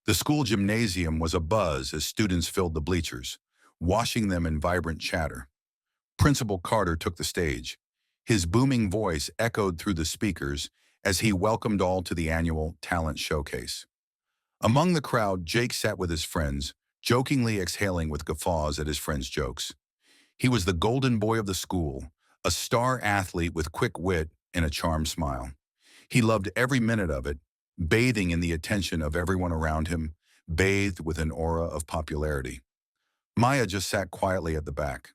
The school gymnasium was abuzz as students filled the bleachers, washing them in vibrant chatter. Principal Carter took the stage. His booming voice echoed through the speakers as he welcomed all to the annual talent showcase. Among the crowd, Jake sat with his friends, jokingly exhaling with guffaws at his friends' jokes. He was the golden boy of the school, a star athlete with quick wit and a charmed smile. He loved every minute of it, bathing in the attention of everyone around him, bathed with an aura of popularity. Maya just sat quietly at the back.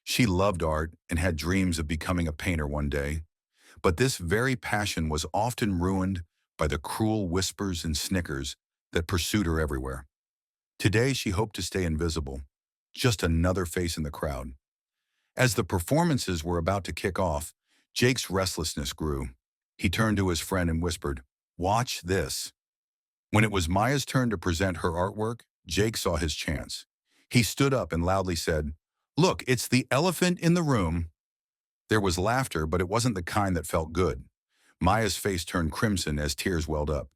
She loved art and had dreams of becoming a painter one day, but this very passion was often ruined by the cruel whispers and snickers that pursued her everywhere. Today she hoped to stay invisible, just another face in the crowd. As the performances were about to kick off, Jake's restlessness grew. He turned to his friend and whispered, "Watch this." When it was Maya's turn to present her artwork, Jake saw his chance. He stood up and loudly said, "Look, it's the elephant in the room." There was laughter, but it wasn't the kind that felt good. Maya's face turned crimson as tears welled up.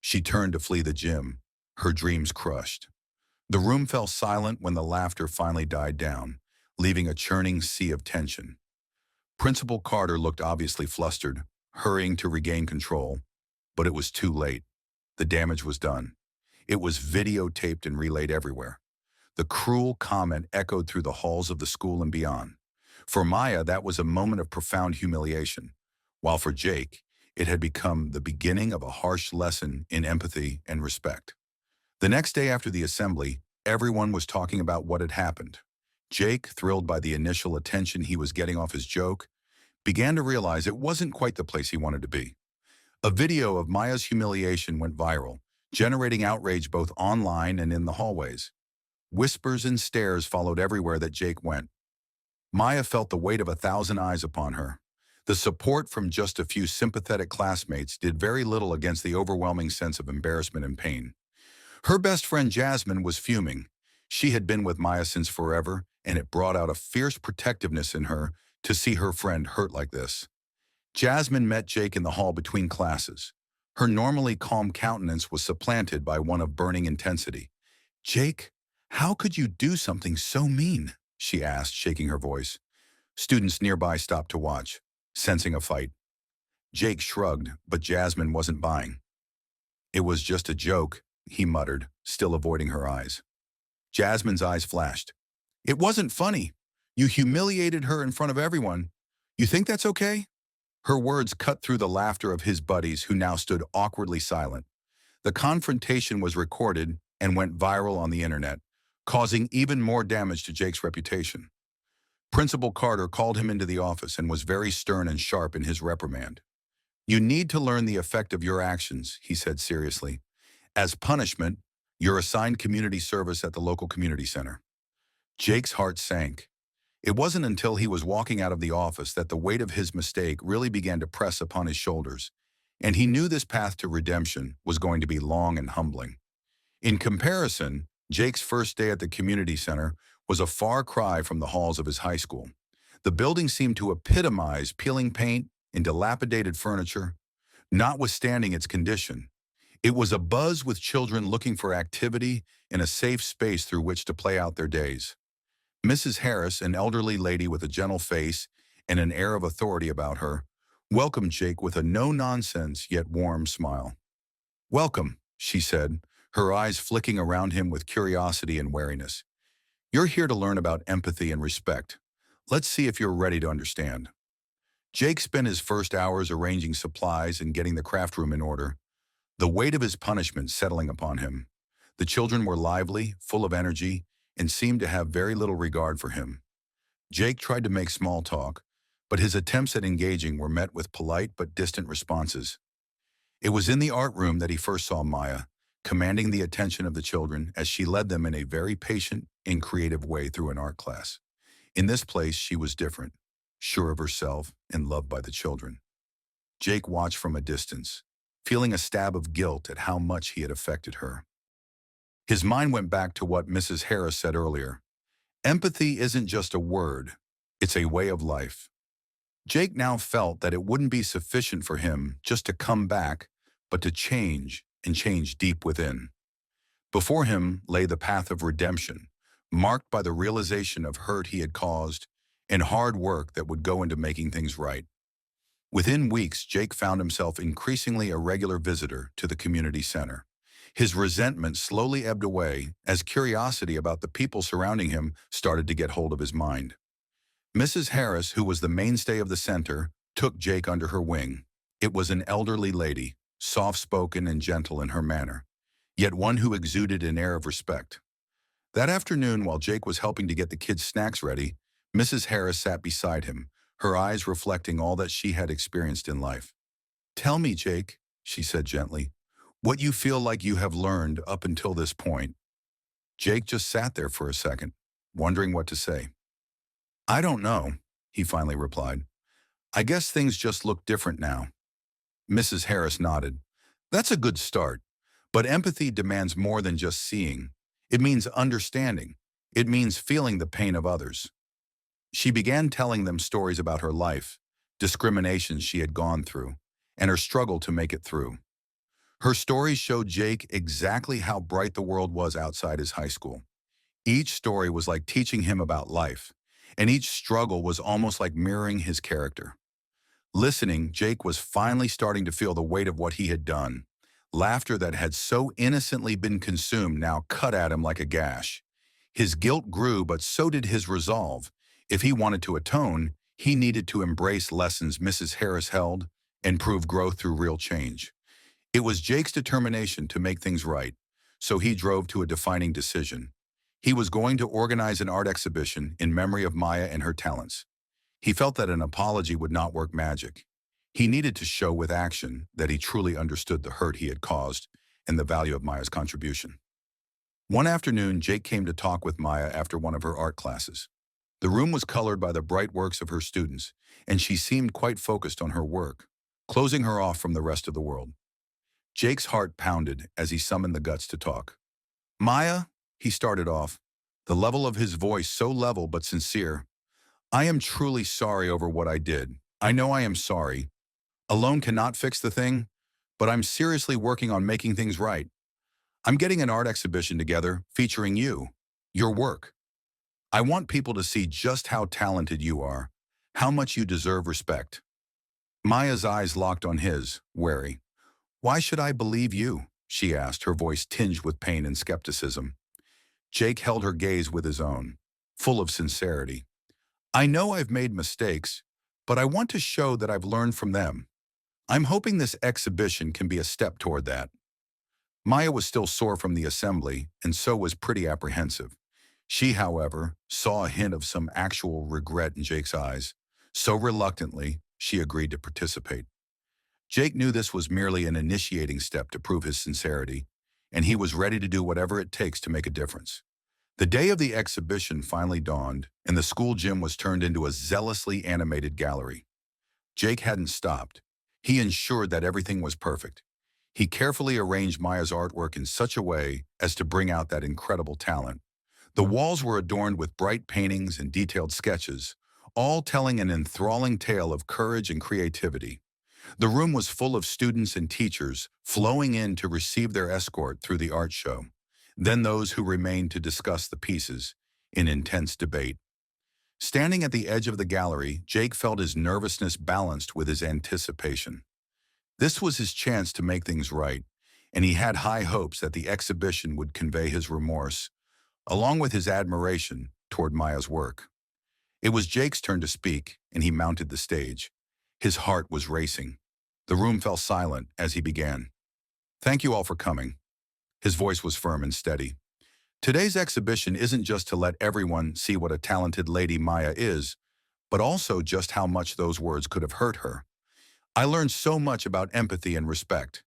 She turned to flee the gym, her dreams crushed. The room fell silent when the laughter finally died down, leaving a churning sea of tension. Principal Carter looked obviously flustered, hurrying to regain control, but it was too late. The damage was done. It was videotaped and relayed everywhere. The cruel comment echoed through the halls of the school and beyond. For Maya, that was a moment of profound humiliation, while for Jake, it had become the beginning of a harsh lesson in empathy and respect. The next day after the assembly, everyone was talking about what had happened. Jake, thrilled by the initial attention he was getting off his joke, began to realize it wasn't quite the place he wanted to be. A video of Maya's humiliation went viral, generating outrage both online and in the hallways. Whispers and stares followed everywhere that Jake went. Maya felt the weight of 1,000 eyes upon her. The support from just a few sympathetic classmates did very little against the overwhelming sense of embarrassment and pain. Her best friend Jasmine was fuming. She had been with Maya since forever, and it brought out a fierce protectiveness in her to see her friend hurt like this. Jasmine met Jake in the hall between classes. Her normally calm countenance was supplanted by one of burning intensity. "Jake, how could you do something so mean?" she asked, shaking her voice. Students nearby stopped to watch, sensing a fight. Jake shrugged, but Jasmine wasn't buying. "It was just a joke," he muttered, still avoiding her eyes. Jasmine's eyes flashed. "It wasn't funny. You humiliated her in front of everyone. You think that's okay?" Her words cut through the laughter of his buddies who now stood awkwardly silent. The confrontation was recorded and went viral on the internet, causing even more damage to Jake's reputation. Principal Carter called him into the office and was very stern and sharp in his reprimand. "You need to learn the effect of your actions," he said seriously. "As punishment, you're assigned community service at the local community center." Jake's heart sank. It wasn't until he was walking out of the office that the weight of his mistake really began to press upon his shoulders, and he knew this path to redemption was going to be long and humbling. In comparison, Jake's first day at the community center was a far cry from the halls of his high school. The building seemed to epitomize peeling paint and dilapidated furniture, notwithstanding its condition. It was abuzz with children looking for activity and a safe space through which to play out their days. Mrs. Harris, an elderly lady with a gentle face and an air of authority about her, welcomed Jake with a no-nonsense yet warm smile. "Welcome," she said, her eyes flicking around him with curiosity and wariness. "You're here to learn about empathy and respect. Let's see if you're ready to understand." Jake spent his first hours arranging supplies and getting the craft room in order, the weight of his punishment settling upon him. The children were lively, full of energy, and seemed to have very little regard for him. Jake tried to make small talk, but his attempts at engaging were met with polite but distant responses. It was in the art room that he first saw Maya, commanding the attention of the children as she led them in a very patient and creative way through an art class. In this place, she was different, sure of herself and loved by the children. Jake watched from a distance, feeling a stab of guilt at how much he had affected her. His mind went back to what Mrs. Harris said earlier. Empathy isn't just a word, it's a way of life. Jake now felt that it wouldn't be sufficient for him just to come back, but to change and change deep within. Before him lay the path of redemption, marked by the realization of hurt he had caused and hard work that would go into making things right. Within weeks, Jake found himself increasingly a regular visitor to the community center. His resentment slowly ebbed away as curiosity about the people surrounding him started to get hold of his mind. Mrs. Harris, who was the mainstay of the center, took Jake under her wing. It was an elderly lady, soft-spoken and gentle in her manner, yet one who exuded an air of respect. That afternoon, while Jake was helping to get the kids' snacks ready, Mrs. Harris sat beside him, her eyes reflecting all that she had experienced in life. "Tell me, Jake," she said gently, "what you feel like you have learned up until this point." Jake just sat there for a second, wondering what to say. "I don't know," he finally replied. "I guess things just look different now." Mrs. Harris nodded. "That's a good start. But empathy demands more than just seeing. It means understanding. It means feeling the pain of others." She began telling them stories about her life, discriminations she had gone through, and her struggle to make it through. Her stories showed Jake exactly how bright the world was outside his high school. Each story was like teaching him about life, and each struggle was almost like mirroring his character. Listening, Jake was finally starting to feel the weight of what he had done. Laughter that had so innocently been consumed now cut at him like a gash. His guilt grew, but so did his resolve. If he wanted to atone, he needed to embrace lessons Mrs. Harris held and prove growth through real change. It was Jake's determination to make things right, so he drove to a defining decision. He was going to organize an art exhibition in memory of Maya and her talents. He felt that an apology would not work magic. He needed to show with action that he truly understood the hurt he had caused and the value of Maya's contribution. One afternoon, Jake came to talk with Maya after one of her art classes. The room was colored by the bright works of her students, and she seemed quite focused on her work, closing her off from the rest of the world. Jake's heart pounded as he summoned the guts to talk. "Maya," he started off, the level of his voice so level but sincere. "I am truly sorry over what I did. I know I am sorry. Alone cannot fix the thing, but I'm seriously working on making things right. I'm getting an art exhibition together featuring you, your work. I want people to see just how talented you are, how much you deserve respect." Maya's eyes locked on his, wary. "Why should I believe you?" she asked, her voice tinged with pain and skepticism. Jake held her gaze with his own, full of sincerity. "I know I've made mistakes, but I want to show that I've learned from them. I'm hoping this exhibition can be a step toward that." Maya was still sore from the assembly, and so was pretty apprehensive. She, however, saw a hint of some actual regret in Jake's eyes. So reluctantly, she agreed to participate. Jake knew this was merely an initiating step to prove his sincerity, and he was ready to do whatever it takes to make a difference. The day of the exhibition finally dawned, and the school gym was turned into a zealously animated gallery. Jake hadn't stopped. He ensured that everything was perfect. He carefully arranged Maya's artwork in such a way as to bring out that incredible talent. The walls were adorned with bright paintings and detailed sketches, all telling an enthralling tale of courage and creativity. The room was full of students and teachers flowing in to receive their escort through the art show, then those who remained to discuss the pieces in intense debate. Standing at the edge of the gallery, Jake felt his nervousness balanced with his anticipation. This was his chance to make things right, and he had high hopes that the exhibition would convey his remorse, along with his admiration toward Maya's work. It was Jake's turn to speak, and he mounted the stage. His heart was racing. The room fell silent as he began. "Thank you all for coming." His voice was firm and steady. "Today's exhibition isn't just to let everyone see what a talented lady Maya is, but also just how much those words could have hurt her. I learned so much about empathy and respect,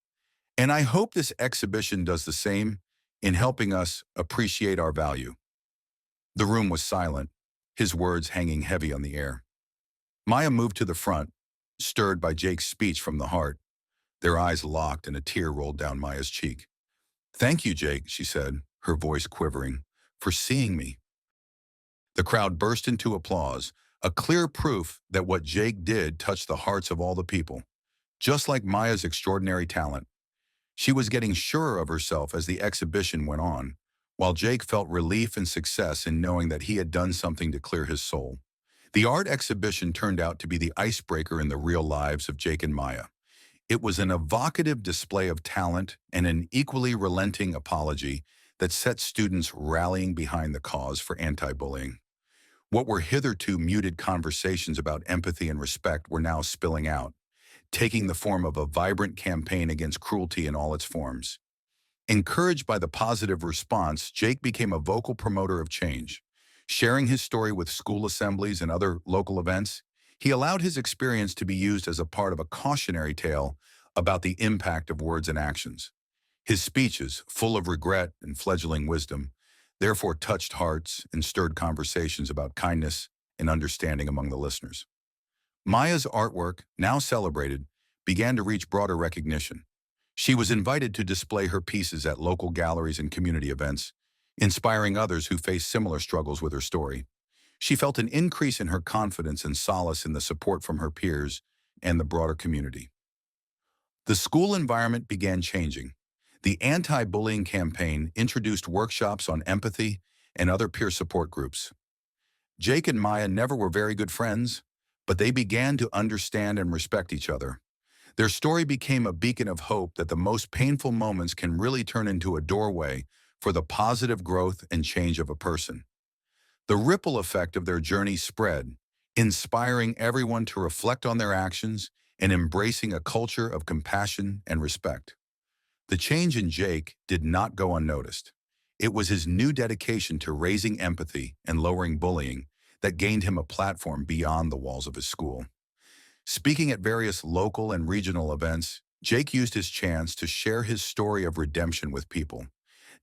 and I hope this exhibition does the same in helping us appreciate our value." The room was silent, his words hanging heavy on the air. Maya moved to the front, stirred by Jake's speech from the heart. Their eyes locked and a tear rolled down Maya's cheek. "Thank you, Jake," she said, her voice quivering, "for seeing me." The crowd burst into applause, a clear proof that what Jake did touched the hearts of all the people, just like Maya's extraordinary talent. She was getting surer of herself as the exhibition went on, while Jake felt relief and success in knowing that he had done something to clear his soul. The art exhibition turned out to be the icebreaker in the real lives of Jake and Maya. It was an evocative display of talent and an equally relenting apology that set students rallying behind the cause for anti-bullying. What were hitherto muted conversations about empathy and respect were now spilling out, taking the form of a vibrant campaign against cruelty in all its forms. Encouraged by the positive response, Jake became a vocal promoter of change. Sharing his story with school assemblies and other local events, he allowed his experience to be used as a part of a cautionary tale about the impact of words and actions. His speeches, full of regret and fledgling wisdom, therefore touched hearts and stirred conversations about kindness and understanding among the listeners. Maya's artwork, now celebrated, began to reach broader recognition. She was invited to display her pieces at local galleries and community events, inspiring others who faced similar struggles with her story. She felt an increase in her confidence and solace in the support from her peers and the broader community. The school environment began changing. The anti-bullying campaign introduced workshops on empathy and other peer support groups. Jake and Maya never were very good friends, but they began to understand and respect each other. Their story became a beacon of hope that the most painful moments can really turn into a doorway for the positive growth and change of a person. The ripple effect of their journey spread, inspiring everyone to reflect on their actions and embracing a culture of compassion and respect. The change in Jake did not go unnoticed. It was his new dedication to raising empathy and lowering bullying that gained him a platform beyond the walls of his school. Speaking at various local and regional events, Jake used his chance to share his story of redemption with people.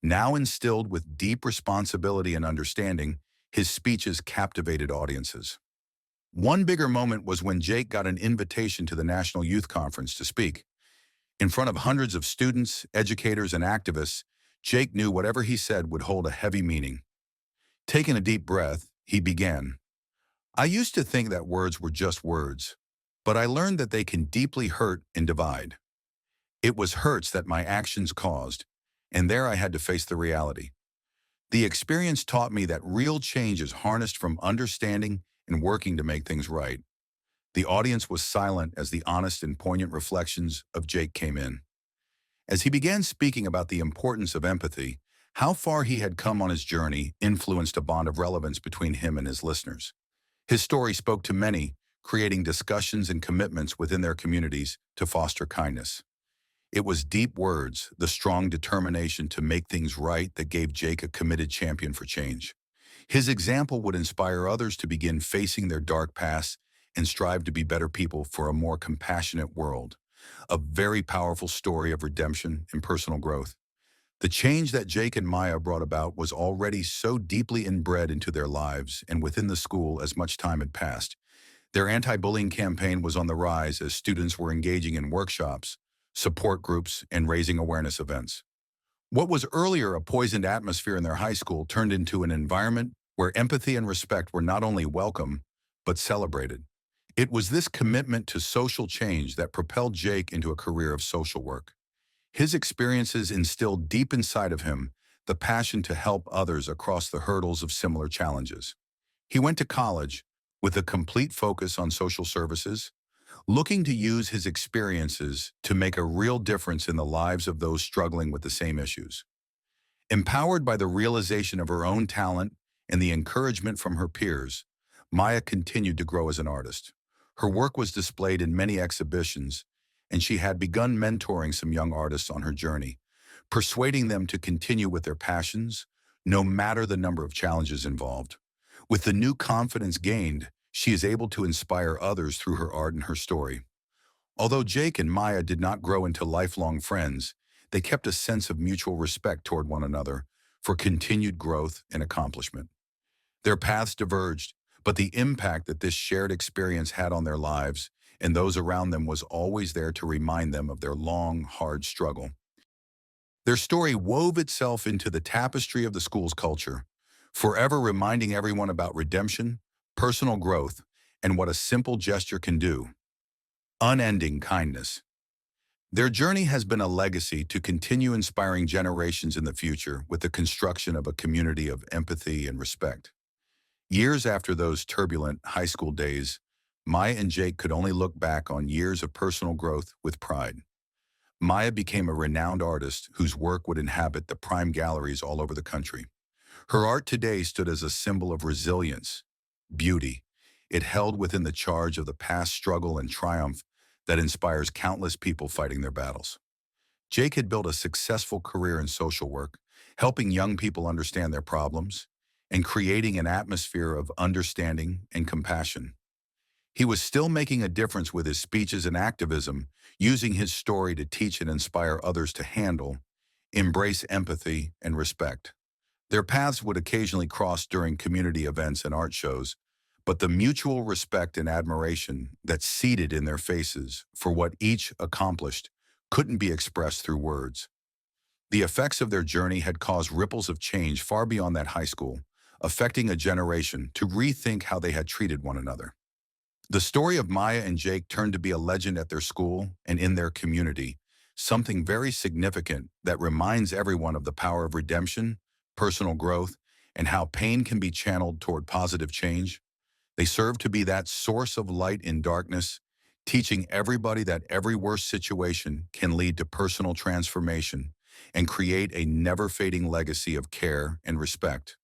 Now instilled with deep responsibility and understanding, his speeches captivated audiences. One bigger moment was when Jake got an invitation to the National Youth Conference to speak. In front of hundreds of students, educators, and activists, Jake knew whatever he said would hold a heavy meaning. Taking a deep breath, he began. I used to think that words were just words, but I learned that they can deeply hurt and divide. It was hurts that my actions caused, and there I had to face the reality. The experience taught me that real change is harnessed from understanding and working to make things right. The audience was silent as the honest and poignant reflections of Jake came in. As he began speaking about the importance of empathy, how far he had come on his journey influenced a bond of relevance between him and his listeners. His story spoke to many, creating discussions and commitments within their communities to foster kindness. It was deep words, the strong determination to make things right that gave Jake a committed champion for change. His example would inspire others to begin facing their dark past and strive to be better people for a more compassionate world. A very powerful story of redemption and personal growth. The change that Jake and Maya brought about was already so deeply inbred into their lives and within the school as much time had passed. Their anti-bullying campaign was on the rise as students were engaging in workshops, support groups, and raising awareness events. What was earlier a poisoned atmosphere in their high school turned into an environment where empathy and respect were not only welcome, but celebrated. It was this commitment to social change that propelled Jake into a career of social work. His experiences instilled deep inside of him the passion to help others across the hurdles of similar challenges. He went to college with a complete focus on social services, looking to use his experiences to make a real difference in the lives of those struggling with the same issues. Empowered by the realization of her own talent and the encouragement from her peers, Maya continued to grow as an artist. Her work was displayed in many exhibitions, and she had begun mentoring some young artists on her journey, persuading them to continue with their passions, no matter the number of challenges involved. With the new confidence gained, she is able to inspire others through her art and her story. Although Jake and Maya did not grow into lifelong friends, they kept a sense of mutual respect toward one another for continued growth and accomplishment. Their paths diverged, but the impact that this shared experience had on their lives and those around them was always there to remind them of their long, hard struggle. Their story wove itself into the tapestry of the school's culture, forever reminding everyone about redemption, personal growth, and what a simple gesture can do: unending kindness. Their journey has been a legacy to continue inspiring generations in the future with the construction of a community of empathy and respect. Years after those turbulent high school days, Maya and Jake could only look back on years of personal growth with pride. Maya became a renowned artist whose work would inhabit the prime galleries all over the country. Her art today stood as a symbol of resilience, beauty. It held within the charge of the past struggle and triumph that inspires countless people fighting their battles. Jake had built a successful career in social work, helping young people understand their problems and creating an atmosphere of understanding and compassion. He was still making a difference with his speeches and activism, using his story to teach and inspire others to handle, embrace empathy, and respect. Their paths would occasionally cross during community events and art shows, but the mutual respect and admiration that seeded in their faces for what each accomplished couldn't be expressed through words. The effects of their journey had caused ripples of change far beyond that high school, affecting a generation to rethink how they had treated one another. The story of Maya and Jake turned to be a legend at their school and in their community, something very significant that reminds everyone of the power of redemption, personal growth, and how pain can be channeled toward positive change. They serve to be that source of light in darkness, teaching everybody that every worst situation can lead to personal transformation and create a never-fading legacy of care and respect.